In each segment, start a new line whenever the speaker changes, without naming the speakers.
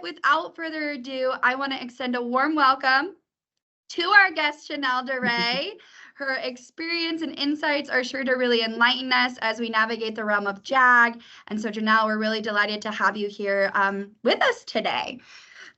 without further ado, I want to extend a warm welcome to our guest, Janelle Duray. Her experience and insights are sure to really enlighten us as we navigate the realm of JAG. And so, Janelle, we're really delighted to have you here with us today.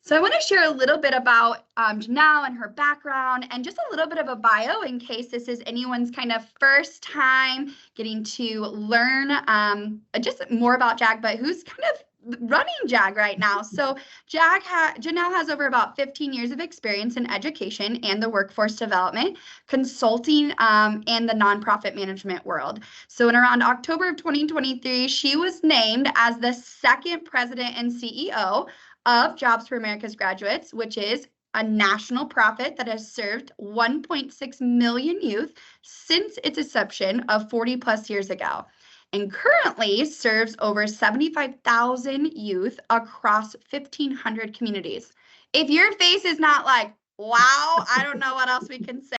So I want to share a little bit about Janelle and her background and just a little bit of a bio in case this is anyone's kind of first time getting to learn just more about JAG, but who's kind of running JAG right now. So Janelle has over about 15 years of experience in education and the workforce development, consulting, and the nonprofit management world. So in around October of 2023, she was named as the second president and CEO of Jobs for America's Graduates, which is a national profit that has served 1.6 million youth since its inception of 40 plus years ago, and currently serves over 75,000 youth across 1,500 communities. If your face is not like, wow, I don't know what else we can say.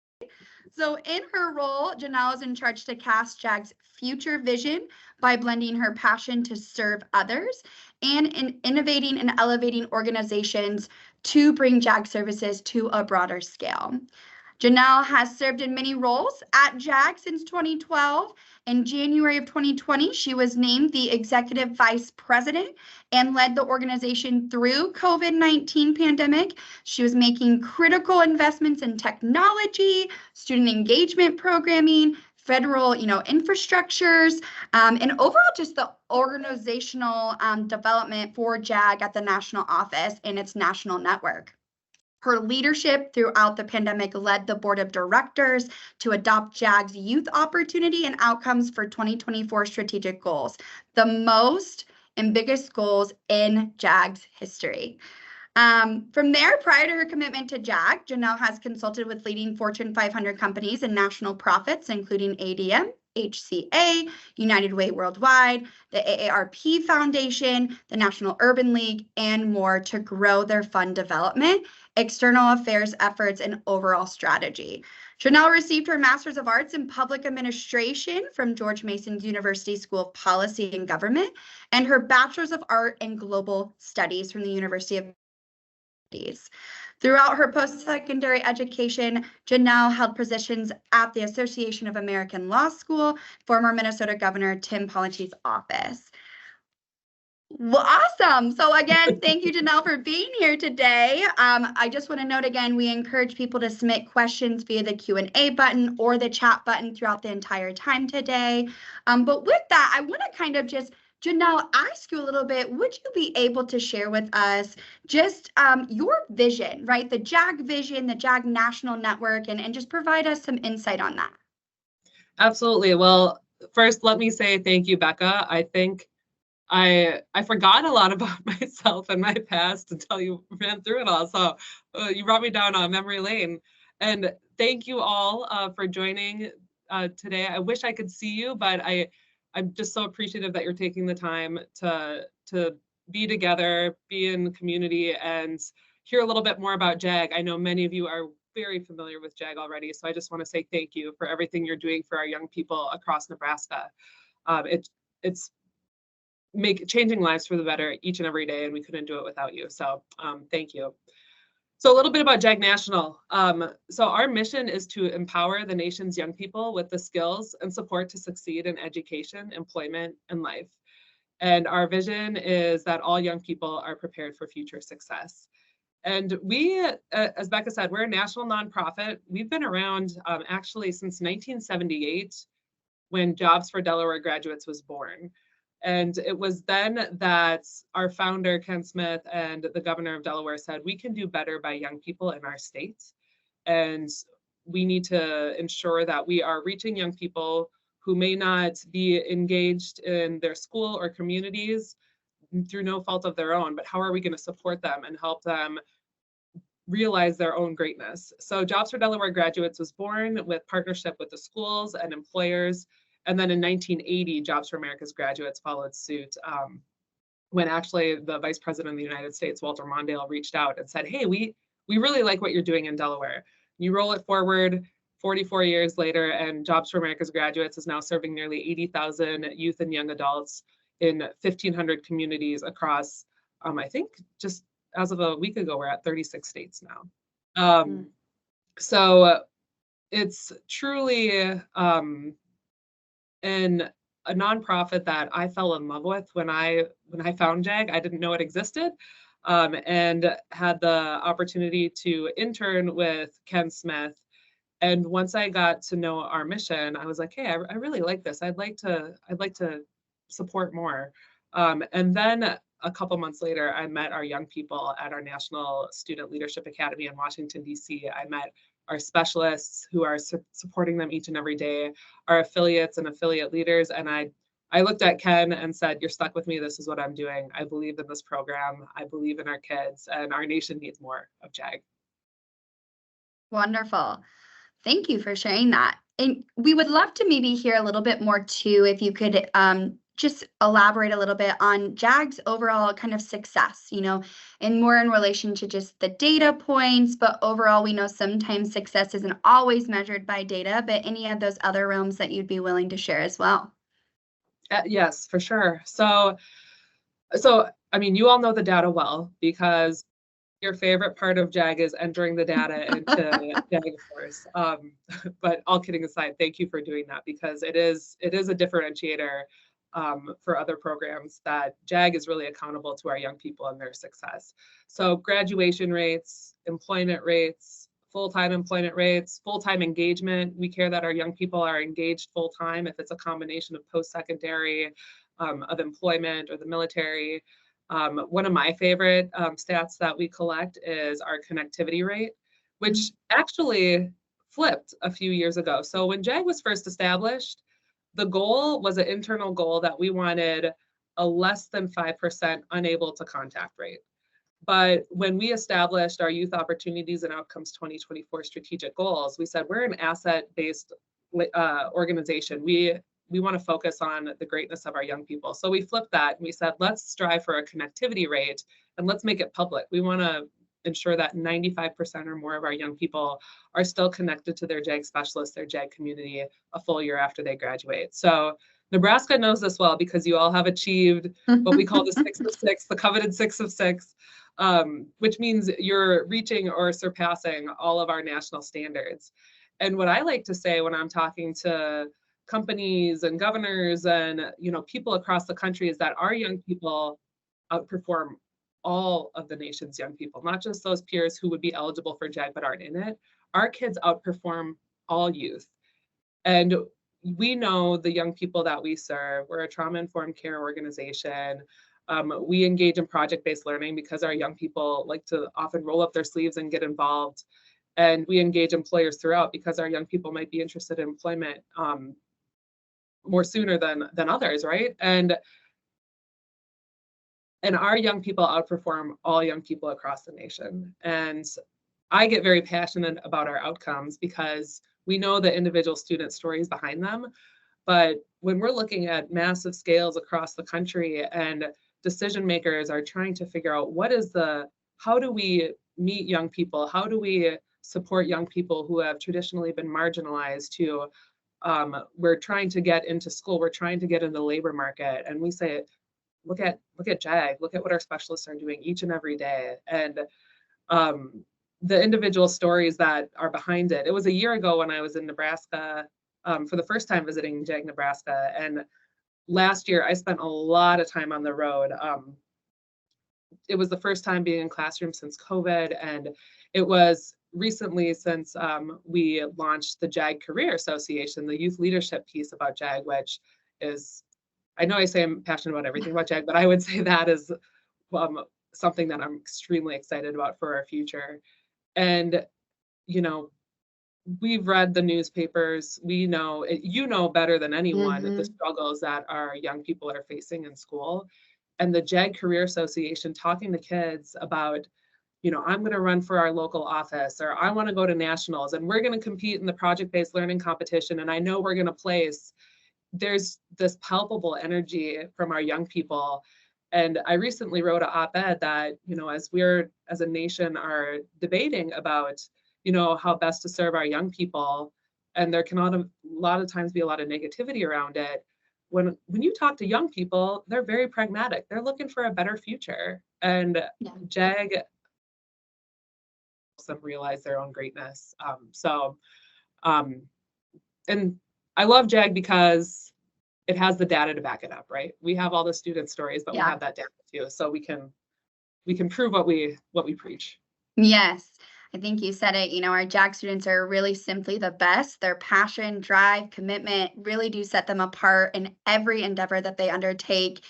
So in her role, Janelle is in charge to cast JAG's future vision by blending her passion to serve others and in innovating and elevating organizations to bring JAG services to a broader scale. Janelle has served in many roles at JAG since 2012. In January of 2020, she was named the Executive Vice President and led the organization through COVID-19 pandemic. She was making critical investments in technology, student engagement programming, federal, infrastructures, and overall just the organizational development for JAG at the national office and its national network. Her leadership throughout the pandemic led the board of directors to adopt JAG's youth opportunity and outcomes for 2024 strategic goals, the most and biggest goals in JAG's history. From there, prior to her commitment to JAG, Janelle has consulted with leading Fortune 500 companies and national profits, including ADM, HCA, United Way Worldwide, the AARP Foundation, the National Urban League, and more to grow their fund development, external affairs efforts, and overall strategy. Janelle received her Master's of Arts in Public Administration from George Mason University School of Policy and Government, and her Bachelor's of Art in Global Studies from the University of Throughout her post-secondary education, Janelle held positions at the Association of American Law School, former Minnesota Governor Tim Pawlenty's office. Well, awesome. So again, thank you, Janelle, for being here today. I just want to note again, we encourage people to submit questions via the Q&A button or the chat button throughout the entire time today. But with that, I want to kind of just Janelle, ask you a little bit, would you be able to share with us just your vision, right? The JAG vision, the JAG National Network, and just provide us some insight on that.
Absolutely. Well, first, let me say thank you, Becca. I think I forgot a lot about myself and my past until you ran through it all. So you brought me down memory lane. And thank you all for joining today. I wish I could see you, but I'm just so appreciative that you're taking the time to be together, be in the community, and hear a little bit more about JAG. I know many of you are very familiar with JAG already, so I just want to say thank you for everything you're doing for our young people across Nebraska. It's changing lives for the better each and every day, and we couldn't do it without you. So thank you. So a little bit about JAG National. So our mission is to empower the nation's young people with the skills and support to succeed in education, employment, and life. And our vision is that all young people are prepared for future success. And we, as Becca said, we're a national nonprofit. We've been around actually since 1978 when Jobs for Delaware Graduates was born. And it was then that our founder, Ken Smith, and the governor of Delaware said, we can do better by young people in our state. And we need to ensure that we are reaching young people who may not be engaged in their school or communities through no fault of their own, but how are we going to support them and help them realize their own greatness? So Jobs for Delaware Graduates was born with partnership with the schools and employers. And then in 1980, Jobs for America's Graduates followed suit when actually the Vice President of the United States, Walter Mondale, reached out and said, hey, we really like what you're doing in Delaware. You roll it forward 44 years later, and Jobs for America's Graduates is now serving nearly 80,000 youth and young adults in 1,500 communities across, I think, just as of a week ago, we're at 36 states now. So it's truly a nonprofit that I fell in love with when I found JAG. I didn't know it existed, and had the opportunity to intern with Ken Smith. And once I got to know our mission, I was like, hey, I really like this. I'd like to support more. And then a couple months later, I met our young people at our National Student Leadership Academy in Washington, D.C. I met our specialists who are supporting them each and every day, our affiliates and affiliate leaders. And I looked at Ken and said, you're stuck with me. This is what I'm doing. I believe in this program. I believe in our kids, and our nation needs more of JAG.
Wonderful. Thank you for sharing that. And we would love to maybe hear a little bit more too, if you could just elaborate a little bit on JAG's overall kind of success, and more in relation to just the data points, but overall, we know sometimes success isn't always measured by data, but any of those other realms that you'd be willing to share as well.
Yes, for sure. So, I mean, you all know the data well, because your favorite part of JAG is entering the data into JAG, of course. But all kidding aside, thank you for doing that, because it is a differentiator for other programs, that JAG is really accountable to our young people and their success. So graduation rates, employment rates, full-time employment rates, full-time engagement. We care that our young people are engaged full-time, if it's a combination of post-secondary, of employment, or the military. One of my favorite stats that we collect is our connectivity rate, which actually flipped a few years ago. So when JAG was first established, the goal was an internal goal that we wanted a less than 5% unable to contact rate. But when we established our Youth Opportunities and Outcomes 2024 strategic goals, we said we're an asset-based organization. We want to focus on the greatness of our young people. So we flipped that and we said, let's strive for a connectivity rate and let's make it public. We want to ensure that 95% or more of our young people are still connected to their JAG specialists, their JAG community, a full year after they graduate. So Nebraska knows this well, because you all have achieved what we call the 6 of 6, the coveted 6 of 6, which means you're reaching or surpassing all of our national standards. And what I like to say when I'm talking to companies and governors and people across the country is that our young people outperform all of the nation's young people, not just those peers who would be eligible for JAG but aren't in it. Our kids outperform all youth. And we know the young people that we serve. We're a trauma-informed care organization. We engage in project-based learning because our young people like to often roll up their sleeves and get involved. And we engage employers throughout because our young people might be interested in employment more sooner than others, right? And our young people outperform all young people across the nation. And I get very passionate about our outcomes because we know the individual student stories behind them. But when we're looking at massive scales across the country and decision makers are trying to figure out how do we meet young people? How do we support young people who have traditionally been marginalized we're trying to get into school, we're trying to get in the labor market. And we say, look at JAG, look at what our specialists are doing each and every day. And the individual stories that are behind it. It was a year ago when I was in Nebraska for the first time visiting JAG Nebraska. And last year I spent a lot of time on the road. It was the first time being in classrooms since COVID. And it was recently since we launched the JAG Career Association, the youth leadership piece about JAG, which is, I know I say I'm passionate about everything about JAG, but I would say that is something that I'm extremely excited about for our future. And, we've read the newspapers, we know, better than anyone the struggles that our young people are facing in school. And the JAG Career Association talking to kids about, I'm going to run for our local office, or I want to go to nationals, and we're going to compete in the project-based learning competition, and I know we're going to place. There's this palpable energy from our young people. And I recently wrote an op-ed that, as we're as a nation are debating about, how best to serve our young people, and there can a lot of times be a lot of negativity around it. when you talk to young people, they're very pragmatic. They're looking for a better future. And
Yeah.
JAG helps them realize their own greatness. And I love JAG because it has the data to back it up, right? We have all the student stories, but we have that data too. So we can prove what we preach.
Yes, I think you said it. Our JAG students are really simply the best. Their passion, drive, commitment really do set them apart in every endeavor that they undertake.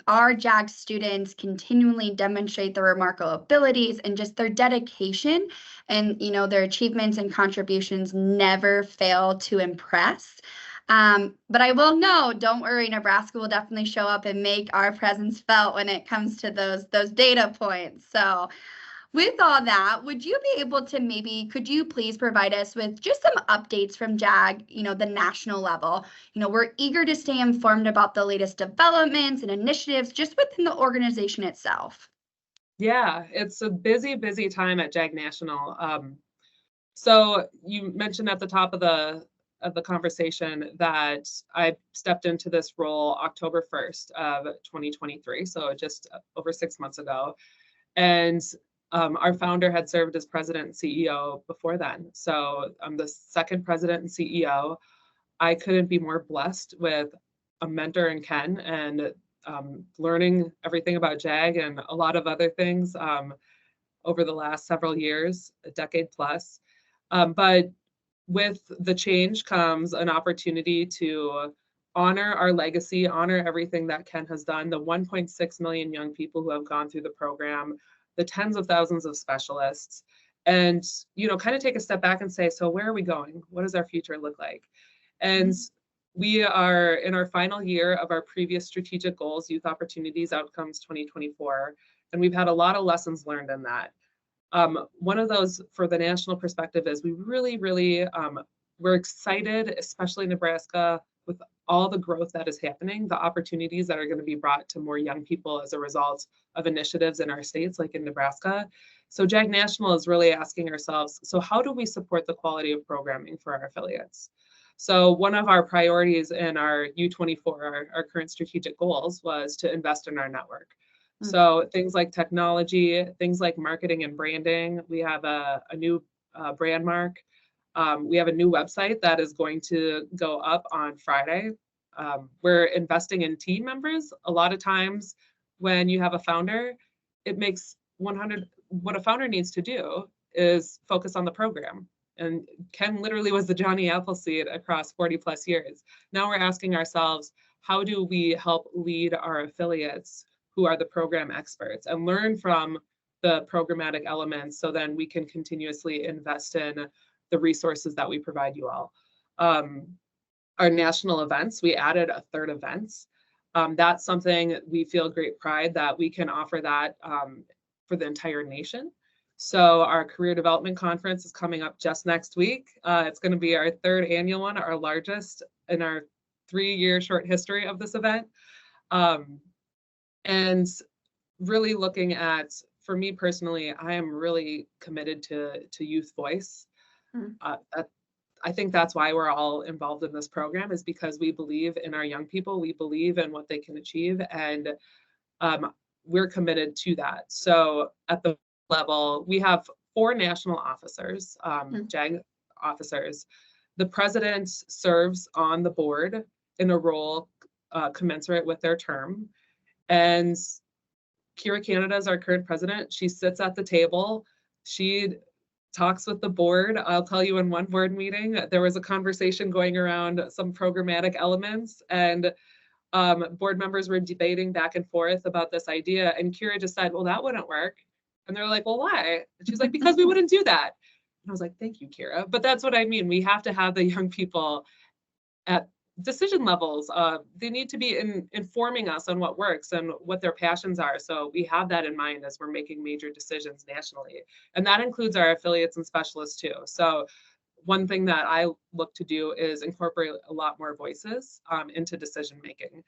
Our JAG students continually demonstrate their remarkable abilities and just their dedication, and their achievements and contributions never fail to impress. But I will know, don't worry, Nebraska will definitely show up and make our presence felt when it comes to those data points. So with all that, would you be able to could you please provide us with just some updates from JAG, the national level? We're eager to stay informed about the latest developments and initiatives just within the organization itself.
Yeah, it's a busy, busy time at JAG National. So you mentioned at the top of the conversation that I stepped into this role October 1st of 2023, so just over 6 months ago. And our founder had served as president and CEO before then. So I'm the second president and CEO. I couldn't be more blessed with a mentor in Ken and learning everything about JAG and a lot of other things over the last several years, a decade plus. But with the change comes an opportunity to honor our legacy, honor everything that Ken has done, the 1.6 million young people who have gone through the program, the tens of thousands of specialists, and kind of take a step back and say, so where are we going? What does our future look like? And we are in our final year of our previous strategic goals, Youth Opportunities Outcomes 2024, and we've had a lot of lessons learned in that. One of those for the national perspective is we really, we're excited, especially Nebraska, with all the growth that is happening, the opportunities that are going to be brought to more young people as a result of initiatives in our states, like in Nebraska. So JAG National is really asking ourselves, so how do we support the quality of programming for our affiliates? So one of our priorities in our U24, our current strategic goals, was to invest in our network. So things like technology, things like marketing and branding. We have a new brand mark. We have a new website that is going to go up on Friday. We're investing in team members. A lot of times when you have a founder, it makes what a founder needs to do is focus on the program. And Ken literally was the Johnny Appleseed across 40 plus years. Now we're asking ourselves, how do we help lead our affiliates who are the program experts and learn from the programmatic elements so then we can continuously invest in the resources that we provide you all. Our national events, we added a third events. That's something we feel great pride that we can offer that for the entire nation. So our career development conference is coming up just next week. It's going to be our third annual one, our largest in our 3-year short history of this event. And really looking at, for me personally, I am really committed to youth voice. I think that's why we're all involved in this program, is because we believe in our young people, we believe in what they can achieve, and we're committed to that. So at the level, we have 4 national officers, JAG officers. The president serves on the board in a role commensurate with their term. And Kira Canada is our current president. She sits at the table. She talks with the board. I'll tell you, in one board meeting, there was a conversation going around some programmatic elements, and board members were debating back and forth about this idea. And Kira just said, well, that wouldn't work. And they're like, well, why? And she's like, because we wouldn't do that. And I was like, thank you, Kira. But that's what I mean. We have to have the young people at decision levels. They need to be informing us on what works and what their passions are. So we have that in mind as we're making major decisions nationally. And that includes our affiliates and specialists too. So one thing that I look to do is incorporate a lot more voices into decision making.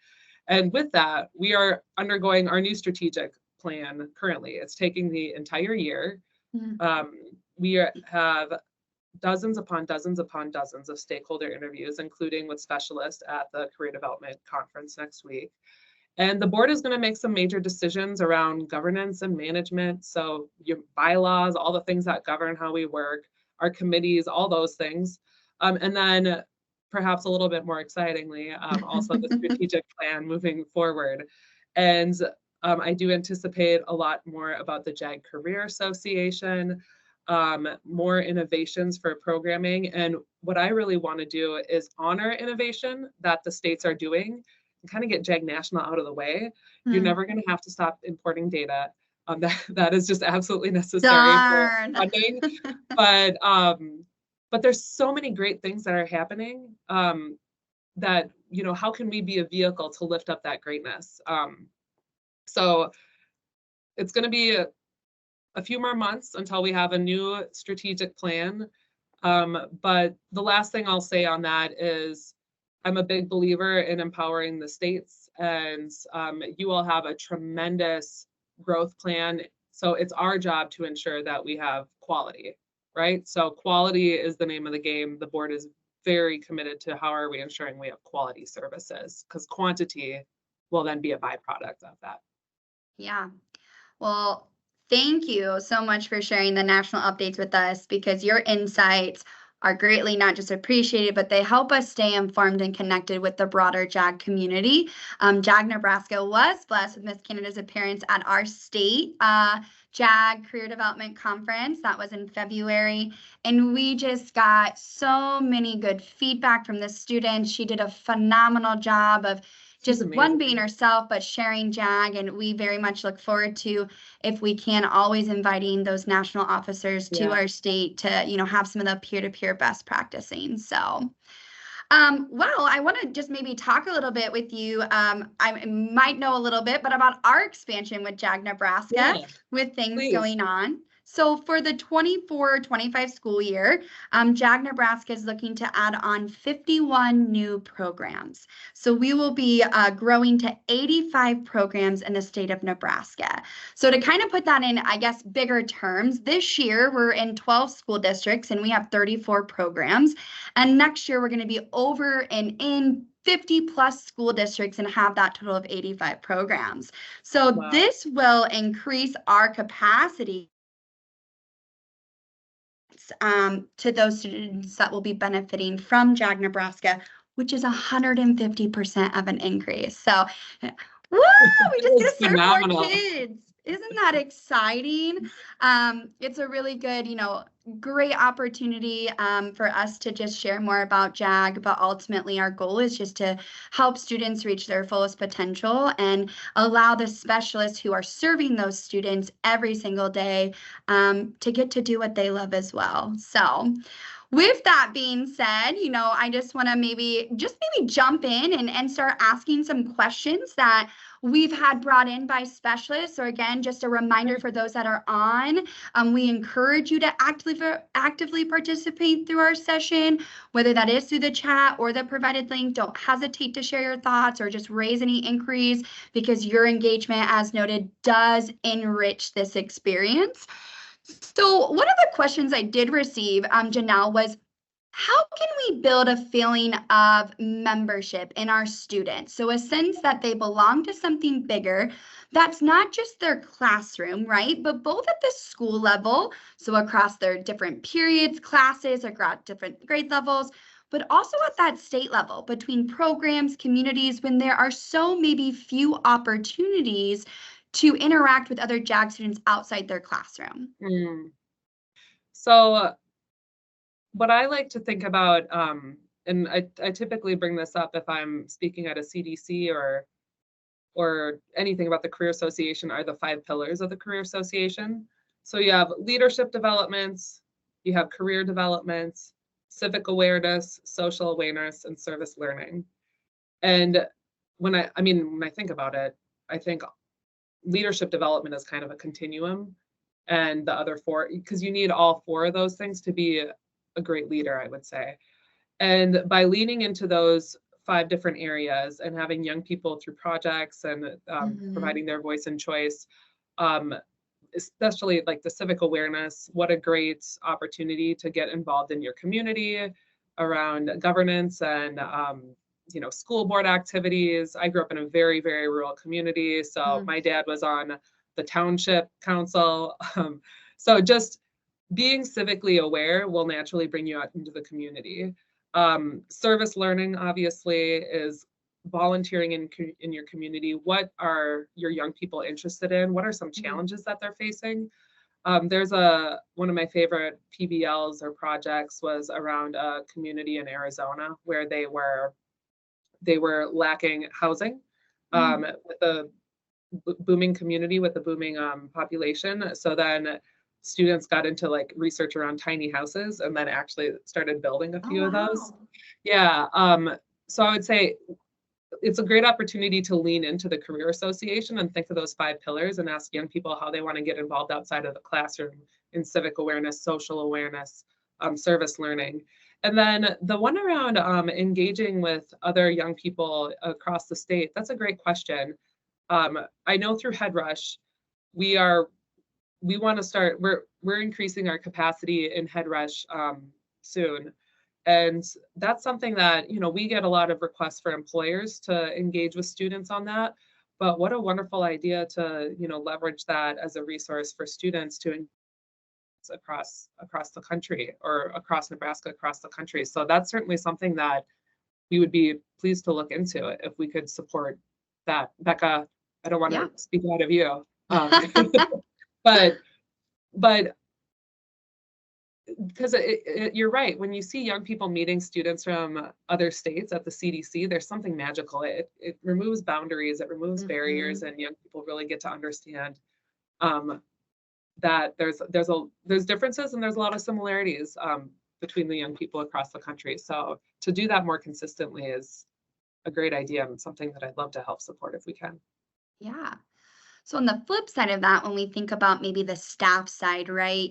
And with that, we are undergoing our new strategic plan currently. It's taking the entire year. We have dozens upon dozens upon dozens of stakeholder interviews, including with specialists at the Career Development Conference next week. And the board is going to make some major decisions around governance and management. So your bylaws, all the things that govern how we work, our committees, all those things. And then perhaps a little bit more excitingly, also the strategic plan moving forward. And I do anticipate a lot more about the JAG Career Association, more innovations for programming. And what I really want to do is honor innovation that the states are doing and kind of get JAG National out of the way. You're never going to have to stop importing data. That is just absolutely necessary for funding. But there's so many great things that are happening that, how can we be a vehicle to lift up that greatness? So it's going to be a few more months until we have a new strategic plan. But the last thing I'll say on that is I'm a big believer in empowering the states, and you all have a tremendous growth plan. So it's our job to ensure that we have quality, right? So quality is the name of the game. The board is very committed to how are we ensuring we have quality services, because quantity will then be a byproduct of that.
Yeah. Well, thank you so much for sharing the national updates with us, because your insights are greatly not just appreciated, but they help us stay informed and connected with the broader JAG community. JAG Nebraska was blessed with Miss Canada's appearance at our state JAG Career Development Conference. That was in February. And we just got so many good feedback from the students. She did a phenomenal job of just one being herself, but sharing JAG. And we very much look forward to, if we can, always inviting those national officers to our state to, have some of the peer-to-peer best practicing. So, well, I want to just maybe talk a little bit with you. I might know a little bit, but about our expansion with JAG Nebraska with things going on. So for the 24-25 school year, JAG Nebraska is looking to add on 51 new programs. So we will be growing to 85 programs in the state of Nebraska. So to kind of put that in, I guess, bigger terms, this year we're in 12 school districts and we have 34 programs. And next year we're going to be over and in 50 plus school districts and have that total of 85 programs. So this will increase our capacity to those students that will be benefiting from JAG Nebraska, which is 150% of an increase. So, woo, we just get to serve more kids. Isn't that exciting? It's a really good, great opportunity for us to just share more about JAG, but ultimately our goal is just to help students reach their fullest potential and allow the specialists who are serving those students every single day to get to do what they love as well. So with that being said, I just want to maybe jump in and start asking some questions that we've had brought in by specialists. Or again, just a reminder for those that are on, we encourage you to actively participate through our session, whether that is through the chat or the provided link. Don't hesitate to share your thoughts or just raise any inquiries, because your engagement, as noted, does enrich this experience. So one of the questions I did receive, Janelle, was, how can we build a feeling of membership in our students? So a sense that they belong to something bigger that's not just their classroom, right? But both at the school level, so across their different periods, classes, across different grade levels, but also at that state level between programs, communities, when there are so maybe few opportunities to interact with other JAG students outside their classroom.
So what I like to think about, and I typically bring this up if I'm speaking at a CDC or anything about the Career Association, are the 5 pillars of the Career Association. So you have leadership developments, you have career developments, civic awareness, social awareness, and service learning. And when I think about it, I think leadership development is kind of a continuum, and the other 4, because you need all 4 of those things to be a great leader, I would say. And by leaning into those 5 different areas and having young people through projects and providing their voice and choice, especially like the civic awareness, what a great opportunity to get involved in your community around governance and, school board activities. I grew up in a very, very rural community. So my dad was on the township council. So just being civically aware will naturally bring you out into the community. Service learning, obviously, is volunteering in your community. What are your young people interested in? What are some challenges that they're facing? There's one of my favorite PBLs or projects was around a community in Arizona where they were lacking housing with a booming community with a booming population. So then students got into like research around tiny houses and then actually started building a few of those. Yeah. So I would say it's a great opportunity to lean into the Career Association and think of those 5 pillars and ask young people how they want to get involved outside of the classroom in civic awareness, social awareness, service learning. And then the one around engaging with other young people across the state, that's a great question. I know through HeadRush, we want to start, we're increasing our capacity in HeadRush soon. And that's something that, we get a lot of requests for employers to engage with students on that. But what a wonderful idea to, leverage that as a resource for students to engage across the country or across Nebraska, across the country. So that's certainly something that we would be pleased to look into if we could support that. Becca, I don't want to speak out of you, but because you're right. When you see young people meeting students from other states at the CDC, there's something magical. It removes boundaries, it removes barriers, and young people really get to understand that there's differences and there's a lot of similarities between the young people across the country. So to do that more consistently is a great idea and something that I'd love to help support if we can.
Yeah. So on the flip side of that, when we think about maybe the staff side, right?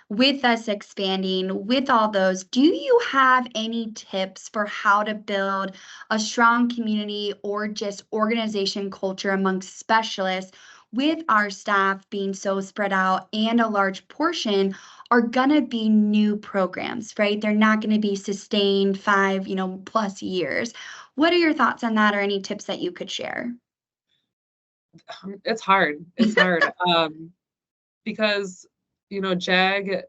With us expanding, with all those, do you have any tips for how to build a strong community or just organization culture amongst specialists with our staff being so spread out and a large portion are going to be new programs, right? They're not going to be sustained 5, plus years. What are your thoughts on that or any tips that you could share?
It's hard. Because, JAG,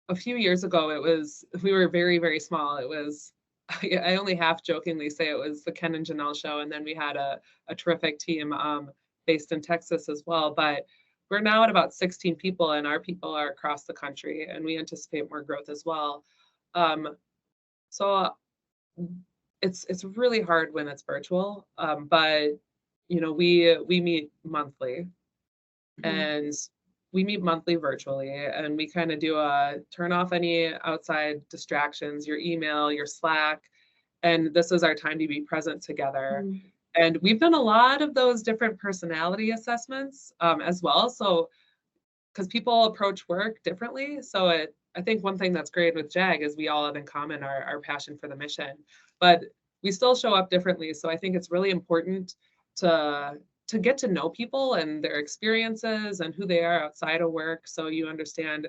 a few years ago, we were very, very small. I only half jokingly say it was the Ken and Janelle show. And then we had a terrific team based in Texas as well. But we're now at about 16 people and our people are across the country and we anticipate more growth as well. So it's really hard when it's virtual. But we meet monthly and we meet monthly virtually and we kind of do turn off any outside distractions, your email, your Slack, and this is our time to be present together. And we've done a lot of those different personality assessments as well. So because people approach work differently. So I think one thing that's great with JAG is we all have in common our passion for the mission, but we still show up differently. So I think it's really important to get to know people and their experiences and who they are outside of work. So you understand,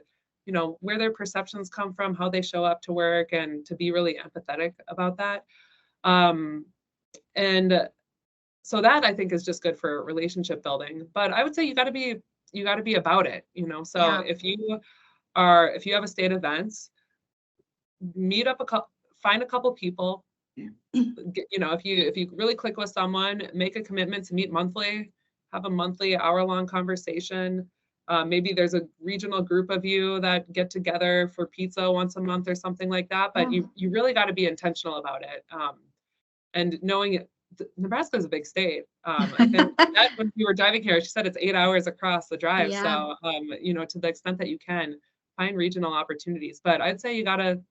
where their perceptions come from, how they show up to work, and to be really empathetic about that. And so that I think is just good for relationship building. But I would say you got to be about it, So if you have a state events, meet up find a couple people. If you really click with someone, make a commitment to meet monthly, have a monthly hour-long conversation. Maybe there's a regional group of you that get together for pizza once a month or something like that. But you really got to be intentional about it. And knowing it, Nebraska is a big state. I think that when we were driving here, she said it's 8 hours across the drive. So, to the extent that you can, find regional opportunities. But I'd say you got to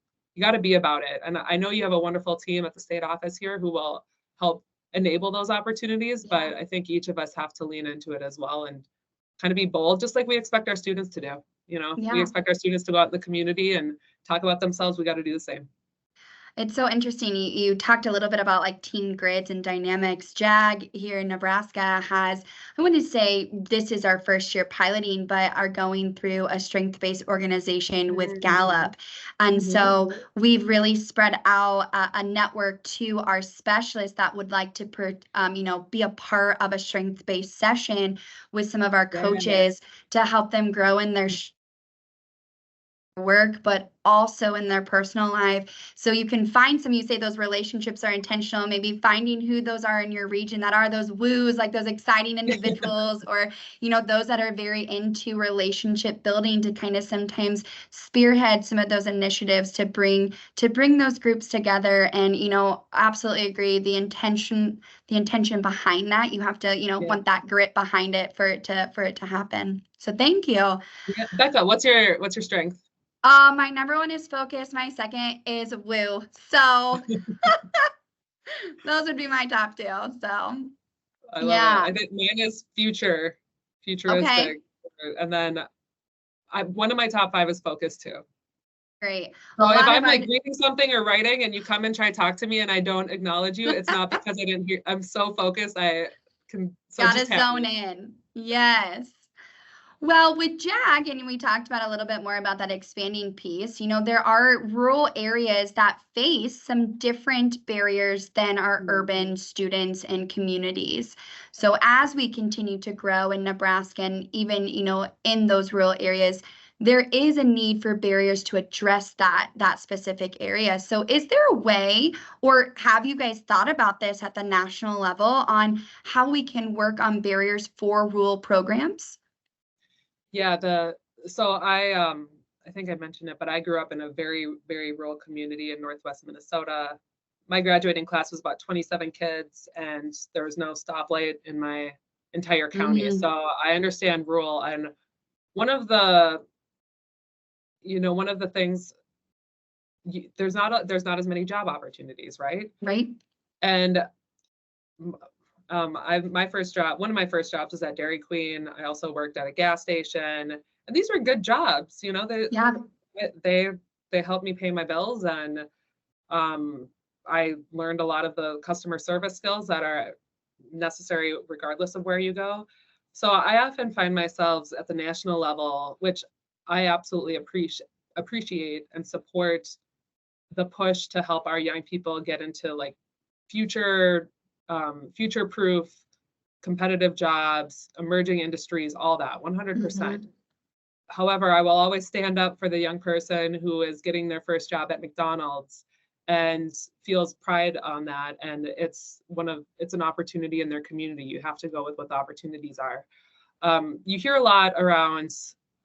be about it. And I know you have a wonderful team at the state office here who will help enable those opportunities, but I think each of us have to lean into it as well and kind of be bold, just like we expect our students to do. We expect our students to go out in the community and talk about themselves. We got to do the same.
It's so interesting. You talked a little bit about like team grids and dynamics. JAG here in Nebraska has, I wouldn't say this is our first year piloting, but are going through a strength-based organization with Gallup. And so we've really spread out a network to our specialists that would like to, be a part of a strength-based session with some of our coaches to help them grow in their work, but also in their personal life. So you can find some, you say those relationships are intentional, maybe finding who those are in your region that are those woos, like those exciting individuals, or, those that are very into relationship building to kind of sometimes spearhead some of those initiatives to bring those groups together. And, absolutely agree. The intention behind that, you have to, want that grit behind it for it to happen. So thank you.
Yeah. Becca, what's your strength?
My number one is focus. My second is woo. So those would be my top two. So
I love it. I think mine is futuristic.
Okay.
And then one of my top 5 is focus too.
Great.
So if I'm like reading something or writing and you come and try to talk to me and I don't acknowledge you, it's not because I didn't hear. I'm so focused. I can
gotta zone in. Yes. Well, with JAG, and we talked about a little bit more about that expanding piece, there are rural areas that face some different barriers than our urban students and communities. So as we continue to grow in Nebraska and even, in those rural areas, there is a need for barriers to address that specific area. So is there a way, or have you guys thought about this at the national level on how we can work on barriers for rural programs?
Yeah, so I think I mentioned it, but I grew up in a very, very rural community in Northwest Minnesota. My graduating class was about 27 kids, and there was no stoplight in my entire county. So I understand rural, and one of the things, there's not as many job opportunities, right?
Right.
And one of my first jobs was at Dairy Queen. I also worked at a gas station, and these were good jobs. They helped me pay my bills, and I learned a lot of the customer service skills that are necessary regardless of where you go. So I often find myself at the national level, which I absolutely appreciate and support the push to help our young people get into like future-proof, competitive jobs, emerging industries, all that, 100%. However, I will always stand up for the young person who is getting their first job at McDonald's and feels pride on that. And it's an opportunity in their community. You have to go with what the opportunities are. You hear a lot around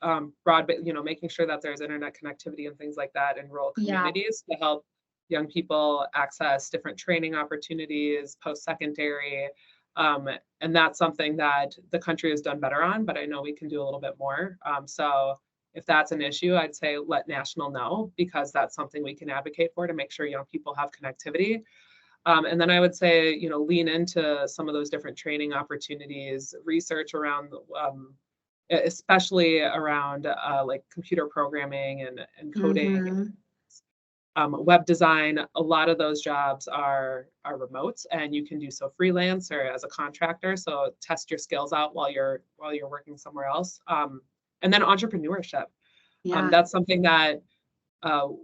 broadband, making sure that there's internet connectivity and things like that in rural communities to help young people access different training opportunities, post-secondary. And that's something that the country has done better on, but I know we can do a little bit more. So if that's an issue, I'd say let national know, because that's something we can advocate for to make sure young people have connectivity. And then I would say, lean into some of those different training opportunities, research around, especially around like computer programming and coding. Web design, a lot of those jobs are remote, and you can do so freelance or as a contractor. So test your skills out while you're working somewhere else. And then entrepreneurship. That's something that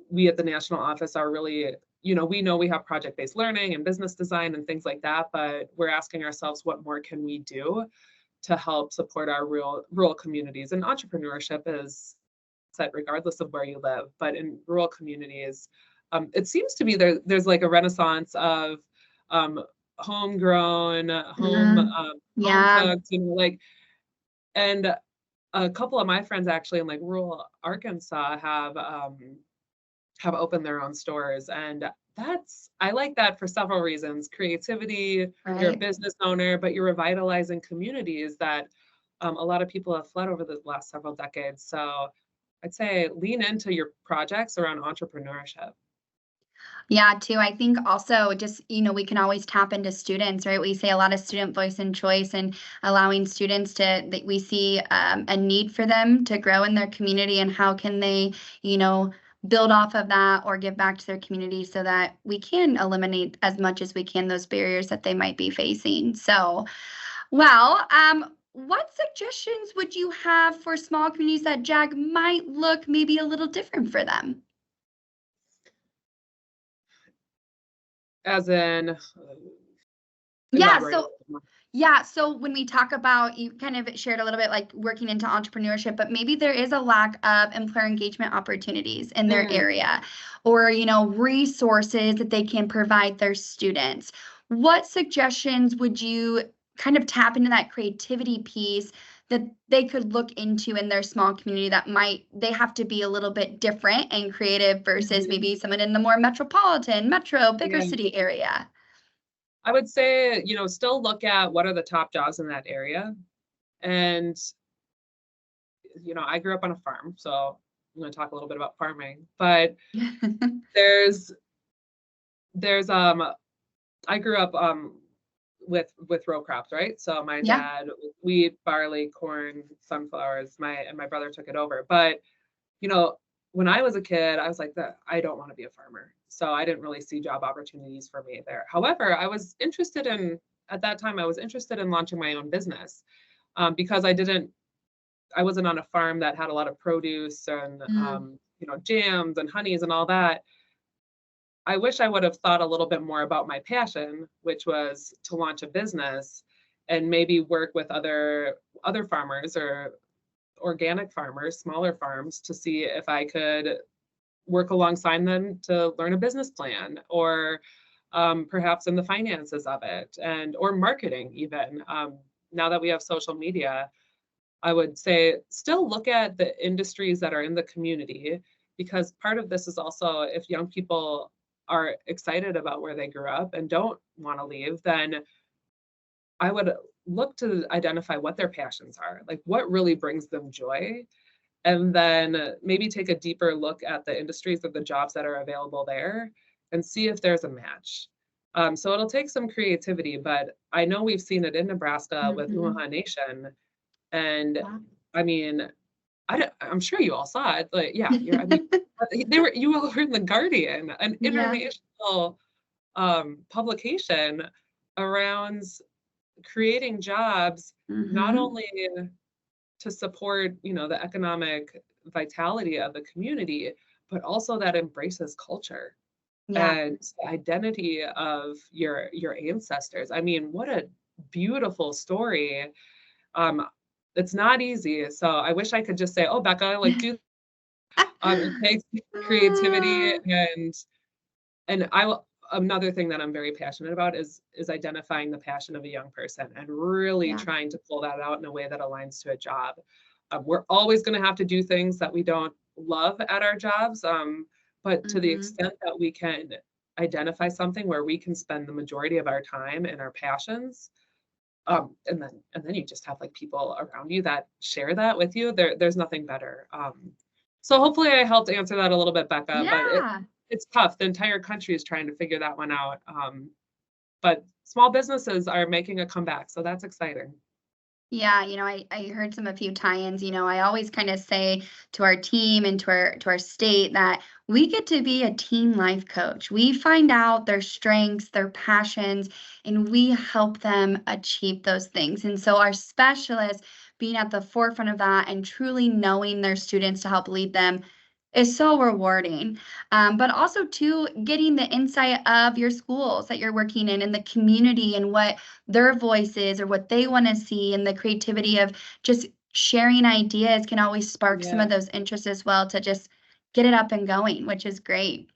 we at the national office are really, we know we have project-based learning and business design and things like that, but we're asking ourselves, what more can we do to help support our rural communities? And entrepreneurship is set regardless of where you live, but in rural communities, it seems to be there's like a renaissance of homegrown, home cooked, and a couple of my friends actually in like rural Arkansas have opened their own stores, and I like that for several reasons. Creativity, you're a business owner, but you're revitalizing communities that a lot of people have fled over the last several decades. So I'd say lean into your projects around entrepreneurship.
Yeah, too. I think also just, we can always tap into students, right? We say a lot of student voice and choice, and allowing students that we see a need for them to grow in their community, and how can they, build off of that or give back to their community so that we can eliminate as much as we can those barriers that they might be facing. So, well, what suggestions would you have for small communities that JAG might look maybe a little different for them?
As in,
Yeah,
elaborate a little bit more.
yeah, so when we talk about, you kind of shared a little bit like working into entrepreneurship, but maybe there is a lack of employer engagement opportunities in their area, or, resources that they can provide their students. What suggestions would you kind of tap into that creativity piece that they could look into in their small community that they have to be a little bit different and creative versus maybe someone in the more metropolitan, bigger
Yeah.
city area?
I would say, still look at what are the top jobs in that area. And, I grew up on a farm, so I'm going to talk a little bit about farming, but there's, I grew up, with row crops, right? So my
Yeah.
dad, wheat, barley, corn, sunflowers, my brother took it over. But, when I was a kid, I was like, I don't want to be a farmer. So I didn't really see job opportunities for me there. However, at that time, I was interested in launching my own business, because I wasn't on a farm that had a lot of produce and, jams and honeys and all that. I wish I would have thought a little bit more about my passion, which was to launch a business and maybe work with other farmers or organic farmers, smaller farms, to see if I could work alongside them to learn a business plan, or perhaps in the finances of it, or marketing even. Now that we have social media, I would say still look at the industries that are in the community, because part of this is also, if young people are excited about where they grew up and don't want to leave, then I would look to identify what their passions are, like what really brings them joy, and then maybe take a deeper look at the industries or the jobs that are available there and see if there's a match. So it'll take some creativity, but I know we've seen it in Nebraska with Umaha Nation. And
Wow.
I mean, I'm sure you all saw it. Like, yeah, you all were in the Guardian, an
Yeah.
international publication around creating jobs, not only to support, the economic vitality of the community, but also that embraces culture
Yeah.
and the identity of your ancestors. I mean, what a beautiful story. It's not easy. So I wish I could just say, oh, Becca, like do it takes creativity, and another thing that I'm very passionate about is identifying the passion of a young person and really
Yeah.
trying to pull that out in a way that aligns to a job. We're always going to have to do things that we don't love at our jobs, but to the extent that we can identify something where we can spend the majority of our time and our passions, and then you just have like people around you that share that with you. There's nothing better. So hopefully I helped answer that a little bit, Becca, but
Yeah.
it's tough. The entire country is trying to figure that one out. But small businesses are making a comeback, so that's exciting.
Yeah, I heard a few tie-ins. I always kind of say to our team and to our state that we get to be a team life coach. We find out their strengths, their passions, and we help them achieve those things. And so our specialists being at the forefront of that and truly knowing their students to help lead them is so rewarding. But also too, getting the insight of your schools that you're working in and the community and what their voices or what they want to see, and the creativity of just sharing ideas can always spark some
Yeah.
of those interests as well to just get it up and going, which is great.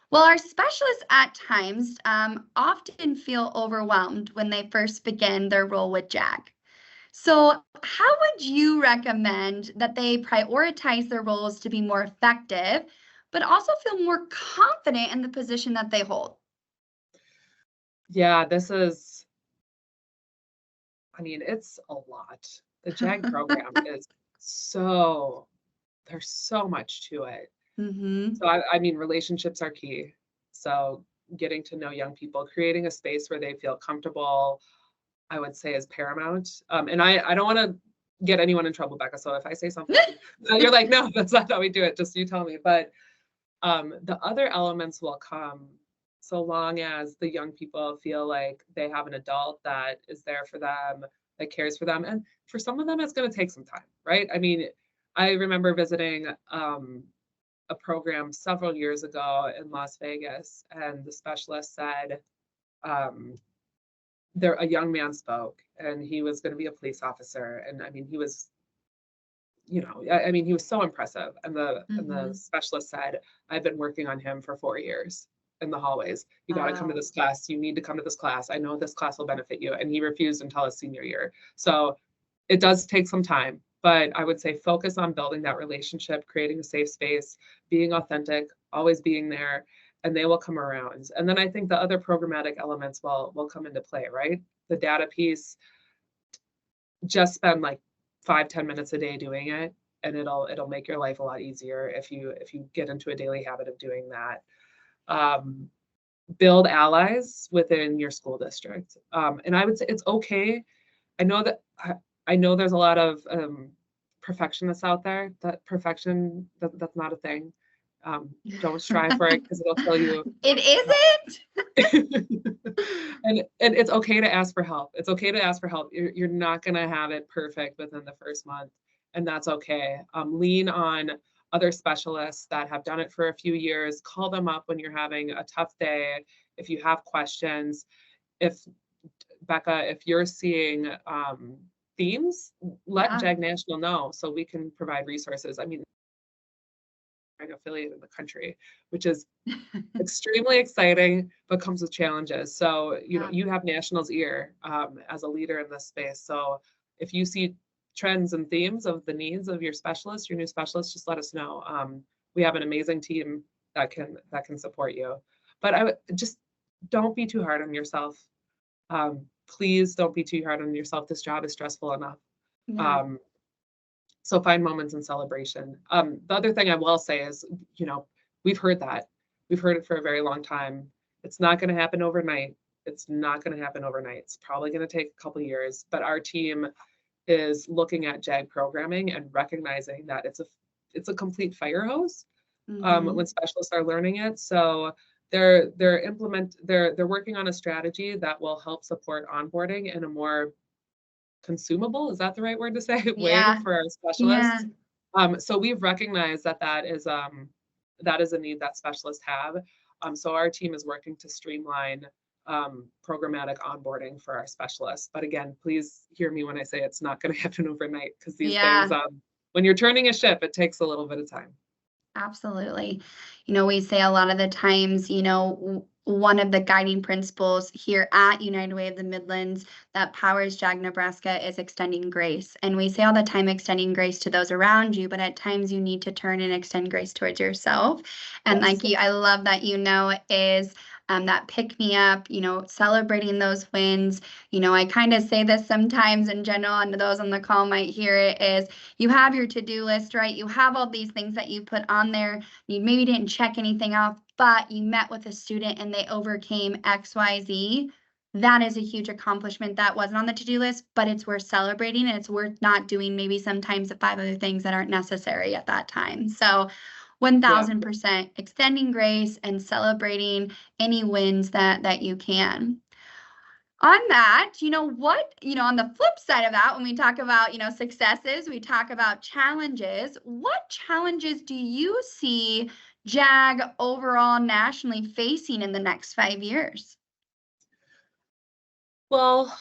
Well, our specialists at times often feel overwhelmed when they first begin their role with JAG. So, how would you recommend that they prioritize their roles to be more effective, but also feel more confident in the position that they hold?
Yeah, it's a lot. The JAG program is there's so much to it.
Mm-hmm.
So relationships are key. So getting to know young people, creating a space where they feel comfortable, I would say is paramount. And I don't want to get anyone in trouble, Becca. So if I say something, you're like, no, that's not how we do it. Just you tell me. But the other elements will come so long as the young people feel like they have an adult that is there for them, that cares for them. And for some of them, it's going to take some time, right? I mean, I remember visiting a program several years ago in Las Vegas, and the specialist said, a young man spoke, and he was going to be a police officer. And I mean, he was, I mean, he was so impressive. And the specialist said, I've been working on him for 4 years in the hallways. You got to come to this class. You need to come to this class. I know this class will benefit you. And he refused until his senior year. So it does take some time, but I would say focus on building that relationship, creating a safe space, being authentic, always being there, and they will come around. And then I think the other programmatic elements will come into play, right? The data piece, just spend like 5-10 minutes a day doing it, and it'll make your life a lot easier if you get into a daily habit of doing that. Build allies within your school district. And I would say it's okay. I know there's a lot of perfectionists out there. That perfection, that's not a thing. Don't strive for it because it'll kill you.
It isn't.
and it's okay to ask for help. It's okay to ask for help. You're not going to have it perfect within the first month, and that's okay. Lean on other specialists that have done it for a few years. Call them up when you're having a tough day. If you have questions, Becca, if you're seeing themes, let JAG National know so we can provide resources. I mean, affiliate in the country, which is extremely exciting, but comes with challenges. So, you have National's ear as a leader in this space. So if you see trends and themes of the needs of your specialist, your new specialist, just let us know. We have an amazing team that can support you. But I would just don't be too hard on yourself. Please don't be too hard on yourself. This job is stressful enough. Yeah. So find moments in celebration. The other thing I will say is, we've heard that. We've heard it for a very long time. It's not going to happen overnight. It's probably going to take a couple of years, but our team is looking at JAG programming and recognizing that it's a complete fire hose when specialists are learning it. So they're working on a strategy that will help support onboarding in a more consumable, is that the right word to say, way for our specialists. So we've recognized that is a need that specialists have. So our team is working to streamline programmatic onboarding for our specialists. But again, please hear me when I say it's not going to happen overnight, because these things, when you're turning a ship, it takes a little bit of time.
Absolutely. We say a lot of the times, one of the guiding principles here at United Way of the Midlands that powers JAG Nebraska is extending grace. And we say all the time, extending grace to those around you, but at times you need to turn and extend grace towards yourself. And I love that, is that pick me up, celebrating those wins. I kind of say this sometimes in general, and those on the call might hear it, is you have your to-do list, right? You have all these things that you put on there. You maybe didn't check anything off, but you met with a student and they overcame XYZ. That is a huge accomplishment that wasn't on the to-do list, but it's worth celebrating, and it's worth not doing maybe sometimes the 5 other things that aren't necessary at that time. So 1000% extending grace and celebrating any wins that you can. On that, on the flip side of that, when we talk about, successes, we talk about challenges. What challenges do you see JAG overall nationally facing in the next 5 years?
Well,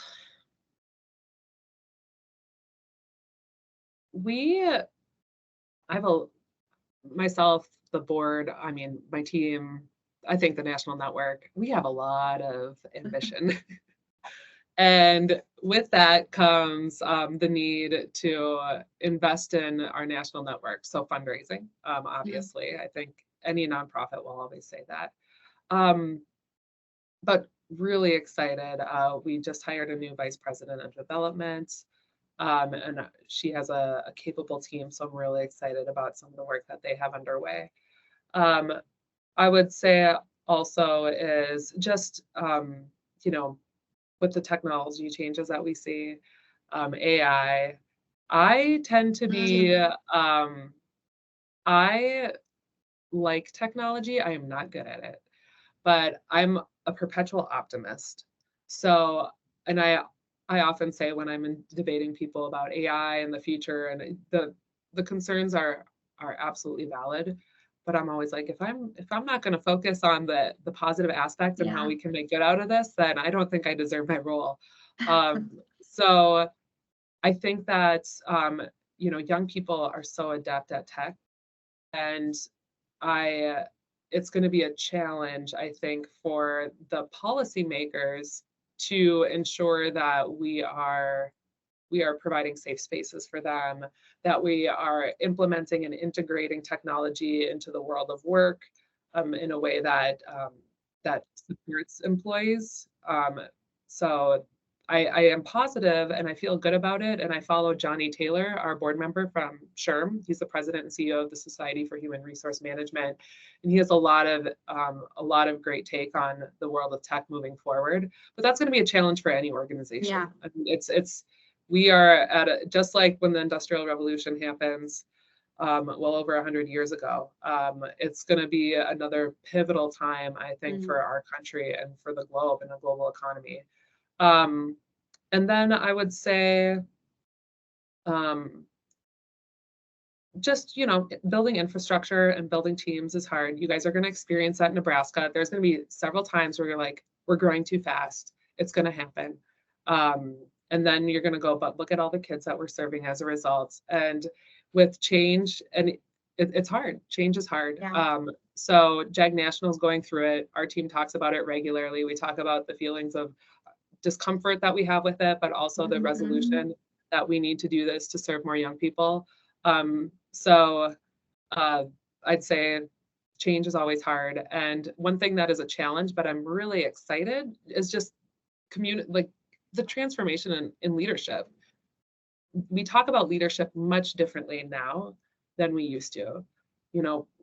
myself, the board, my team, I think the national network, we have a lot of ambition. And with that comes the need to invest in our national network. So fundraising, obviously, I think any nonprofit will always say that. But really excited. We just hired a new vice president of development. And she has a capable team, so I'm really excited about some of the work that they have underway. I would say also is just, with the technology changes that we see, AI, I tend to be, I like technology. I am not good at it, but I'm a perpetual optimist. So, and I often say when I'm debating people about AI and the future, and the concerns are absolutely valid, but I'm always like, if I'm not going to focus on the positive aspects and how
Yeah.
we can make good out of this, then I don't think I deserve my role. So I think that young people are so adept at tech, and I it's going to be a challenge, I think, for the policymakers to ensure that we are providing safe spaces for them, that we are implementing and integrating technology into the world of work in a way that supports employees. So I am positive and I feel good about it. And I follow Johnny Taylor, our board member from SHRM. He's the president and CEO of the Society for Human Resource Management, and he has a lot of great take on the world of tech moving forward. But that's going to be a challenge for any organization.
Yeah.
I mean, it's we are at just like when the Industrial Revolution happens, well over 100 years ago. It's going to be another pivotal time, I think, for our country and for the globe and the global economy. And then I would say, um, just building infrastructure and building teams is hard. You guys are going to experience that in Nebraska. There's going to be several times where you're like, we're growing too fast. It's going to happen. And then you're going to go, but look at all the kids that we're serving as a result. And with change, and it's hard. Change is hard.
Yeah.
So JAG National is going through it. Our team talks about it regularly. We talk about the feelings of discomfort that we have with it, but also the resolution that we need to do this to serve more young people. So I'd say change is always hard. And one thing that is a challenge, but I'm really excited, is just like the transformation in leadership. We talk about leadership much differently now than we used to.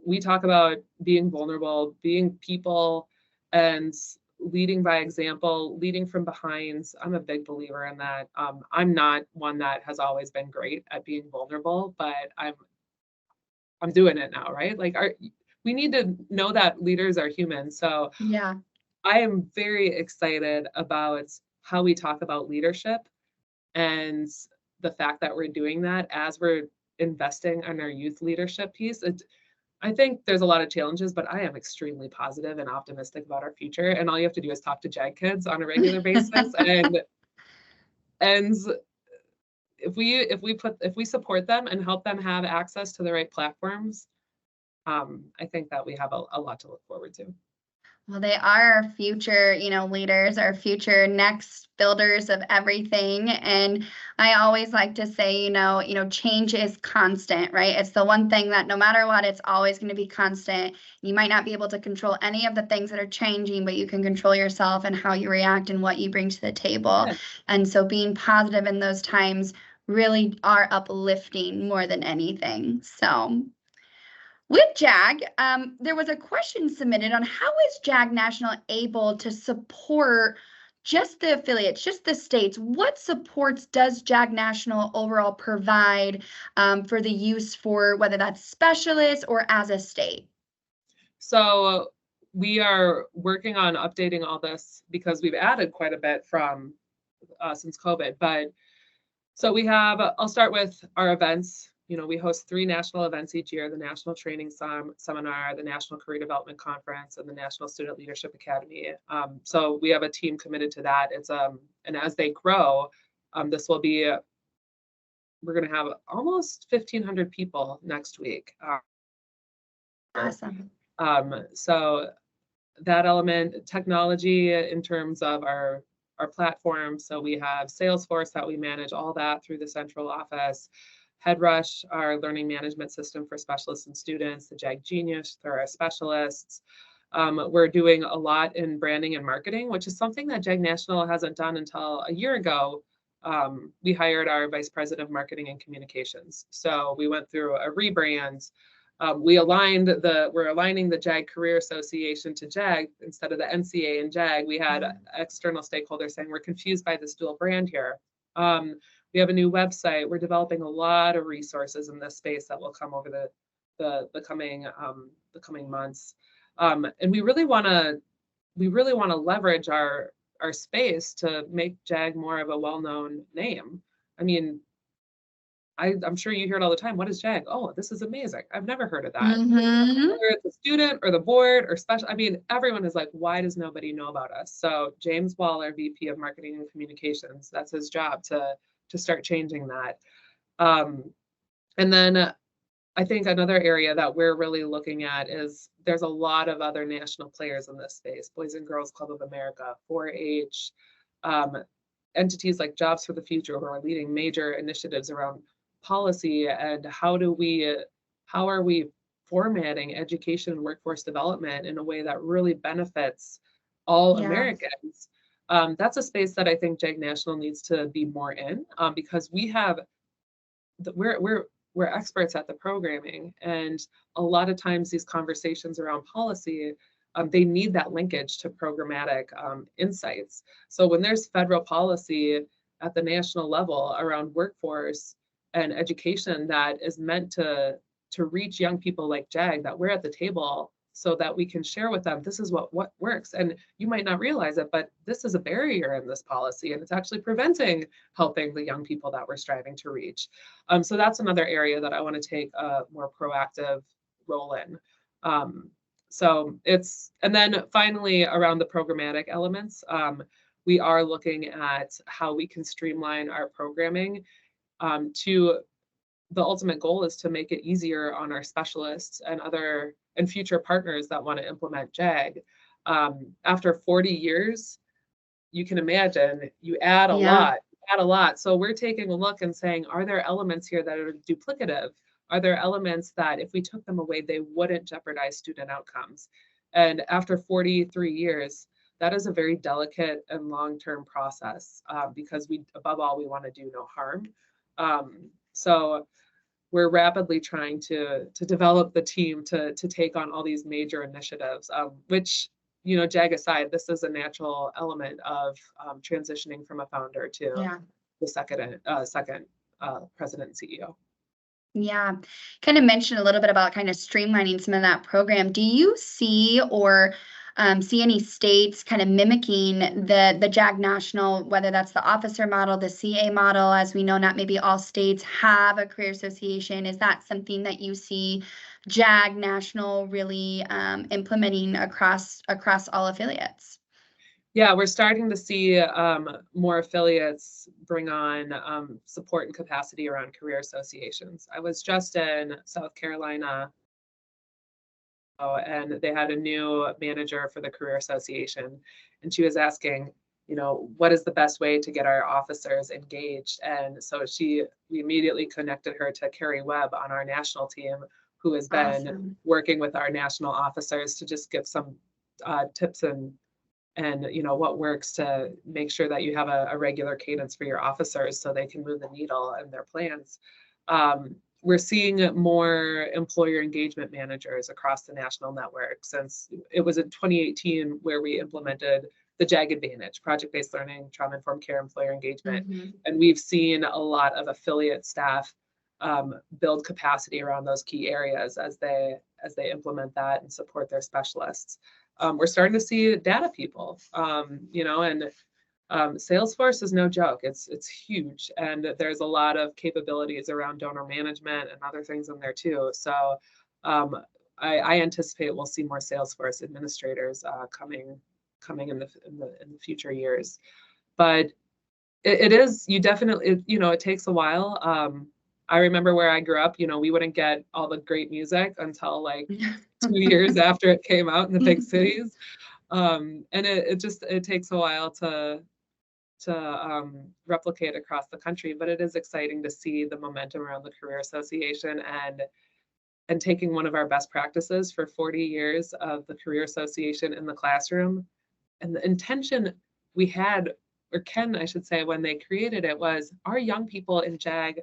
We talk about being vulnerable, being people, and leading by example, leading from behind. I'm a big believer in that. I'm not one that has always been great at being vulnerable, but I'm doing it now, right? Like we need to know that leaders are human. So
Yeah.
I am very excited about how we talk about leadership and the fact that we're doing that as we're investing in our youth leadership piece. I think there's a lot of challenges, but I am extremely positive and optimistic about our future. And all you have to do is talk to JAG kids on a regular basis. And if we support them and help them have access to the right platforms, I think that we have a lot to look forward to.
Well, they are our future, leaders, our future next builders of everything. And I always like to say, change is constant, right? It's the one thing that no matter what, it's always going to be constant. You might not be able to control any of the things that are changing, but you can control yourself and how you react and what you bring to the table.
Yeah.
And so being positive in those times really are uplifting more than anything. So with JAG, there was a question submitted on how is JAG National able to support just the affiliates, just the states? What supports does JAG National overall provide for the use for whether that's specialists or as a state?
So we are working on updating all this because we've added quite a bit from since COVID. But so I'll start with our events. We host 3 national events each year: the National Training Seminar, the National Career Development Conference, and the National Student Leadership Academy. So we have a team committed to that. And as they grow, we're going to have almost 1,500 people next week.
Awesome.
So that element, technology in terms of our platform. So we have Salesforce that we manage all that through the central office. HeadRush, our learning management system for specialists and students, the JAG Genius for our specialists. We're doing a lot in branding and marketing, which is something that JAG National hasn't done until a year ago. We hired our vice president of marketing and communications. So we went through a rebrand. We're aligning the JAG Career Association to JAG instead of the NCA and JAG. We had external stakeholders saying we're confused by this dual brand here. We have a new website. We're developing a lot of resources in this space that will come over the coming months. And we really want to leverage our space to make JAG more of a well-known name. I mean, I'm sure you hear it all the time. What is JAG? Oh, this is amazing. I've never heard of that.
Mm-hmm.
Whether it's a student or the board or special, I mean, everyone is like, why does nobody know about us? So James Waller, VP of Marketing and Communications, that's his job to start changing that. And then I think another area that we're really looking at is there's a lot of other national players in this space, Boys and Girls Club of America, 4-H, entities like Jobs for the Future who are leading major initiatives around policy and how are we formatting education and workforce development in a way that really benefits all Americans. That's a space that I think JAG National needs to be more in, because we're experts at the programming, and a lot of times these conversations around policy, they need that linkage to programmatic insights. So when there's federal policy at the national level around workforce and education that is meant to reach young people like JAG, that we're at the table so that we can share with them, this is what works. And you might not realize it, but this is a barrier in this policy, and it's actually helping the young people that we're striving to reach. So that's another area that I want to take a more proactive role in. And then finally, around the programmatic elements, we are looking at how we can streamline our programming. The ultimate goal is to make it easier on our specialists and future partners that want to implement JAG. After 40 years, you can imagine you add a lot. So we're taking a look and saying, are there elements here that are duplicative? Are there elements that if we took them away, they wouldn't jeopardize student outcomes? And after 43 years, that is a very delicate and long-term process, because above all, we want to do no harm. So we're rapidly trying to develop the team to take on all these major initiatives, which, JAG aside, this is a natural element of transitioning from a founder to the second president and CEO.
Yeah, kind of mentioned a little bit about kind of streamlining some of that program. Do you see or see any states kind of mimicking the JAG National, whether that's the officer model, the CA model? As we know, not maybe all states have a career association. Is that something that you see JAG National really implementing across all affiliates?
Yeah, we're starting to see more affiliates bring on support and capacity around career associations. I was just in South Carolina, and they had a new manager for the career association, and she was asking, what is the best way to get our officers engaged? And so we immediately connected her to Carrie Webb on our national team, who has been working with our national officers to just give some tips and what works to make sure that you have a regular cadence for your officers so they can move the needle in their plans. We're seeing more employer engagement managers across the national network, since it was in 2018 where we implemented the JAG Advantage, project-based learning, trauma-informed care, employer engagement. Mm-hmm. And we've seen a lot of affiliate staff build capacity around those key areas as they implement that and support their specialists. We're starting to see data people, and Salesforce is no joke. It's huge, and there's a lot of capabilities around donor management and other things in there too. So I anticipate we'll see more Salesforce administrators coming in the future years. But it takes a while. I remember where I grew up, we wouldn't get all the great music until like 2 years after it came out in the big cities. And it takes a while to replicate across the country, but it is exciting to see the momentum around the Career Association and taking one of our best practices for 40 years of the Career Association in the classroom. And the intention we had, or Ken, I should say, when they created it was our young people in JAG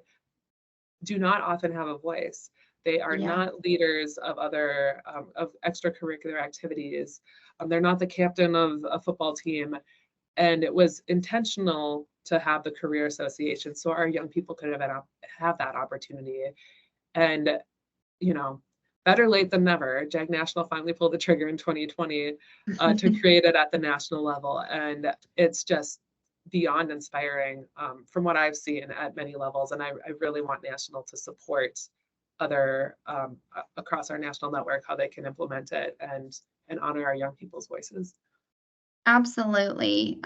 do not often have a voice. They are not leaders of other of extracurricular activities. They're not the captain of a football team. And it was intentional to have the career association so our young people could have that opportunity. And, you know, better late than never. JAG National finally pulled the trigger in 2020 to create it at the national level. And it's just beyond inspiring from what I've seen at many levels. And I really want national to support other across our national network, how they can implement it and honor our young people's voices.
Absolutely.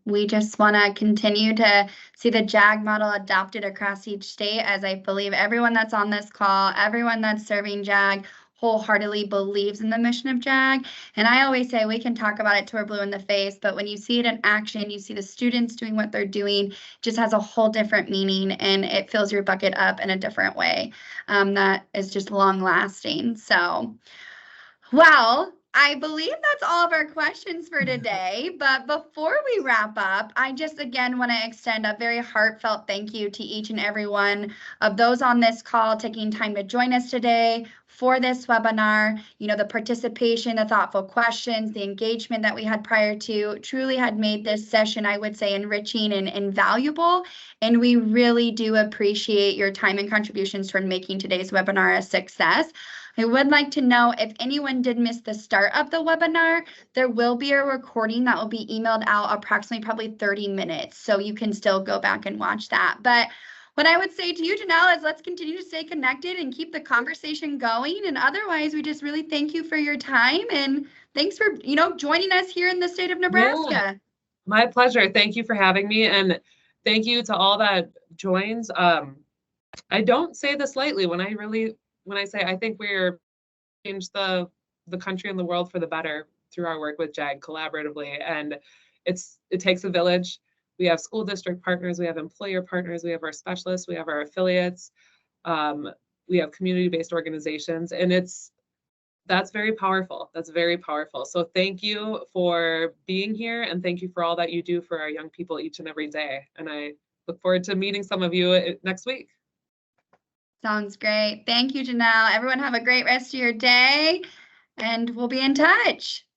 We just want to continue to see the JAG model adopted across each state, as I believe everyone that's on this call, everyone that's serving JAG wholeheartedly believes in the mission of JAG. And I always say we can talk about it till we're blue in the face, but when you see it in action, you see the students doing what they're doing, it just has a whole different meaning and it fills your bucket up in a different way that is just long lasting. So, well, I believe that's all of our questions for today. But before we wrap up, I just again want to extend a very heartfelt thank you to each and every one of those on this call taking time to join us today for this webinar. You know, the participation, the thoughtful questions, the engagement that we had prior to truly had made this session, I would say, enriching and valuable. And we really do appreciate your time and contributions toward making today's webinar a success. I would like to know if anyone did miss the start of the webinar, there will be a recording that will be emailed out approximately probably 30 minutes. So you can still go back and watch that. But what I would say to you, Janelle, is let's continue to stay connected and keep the conversation going. And otherwise, we just really thank you for your time. And thanks for, joining us here in the state of Nebraska.
Yeah, my pleasure. Thank you for having me. And thank you to all that joins. I don't say this lightly when I say I think we're changed the country and the world for the better through our work with JAG collaboratively. And it takes a village. We have school district partners, we have employer partners, we have our specialists, we have our affiliates, we have community-based organizations, and that's very powerful. That's very powerful. So thank you for being here, and thank you for all that you do for our young people each and every day. And I look forward to meeting some of you next week.
Sounds great. Thank you, Janelle. Everyone have a great rest of your day, and we'll be in touch.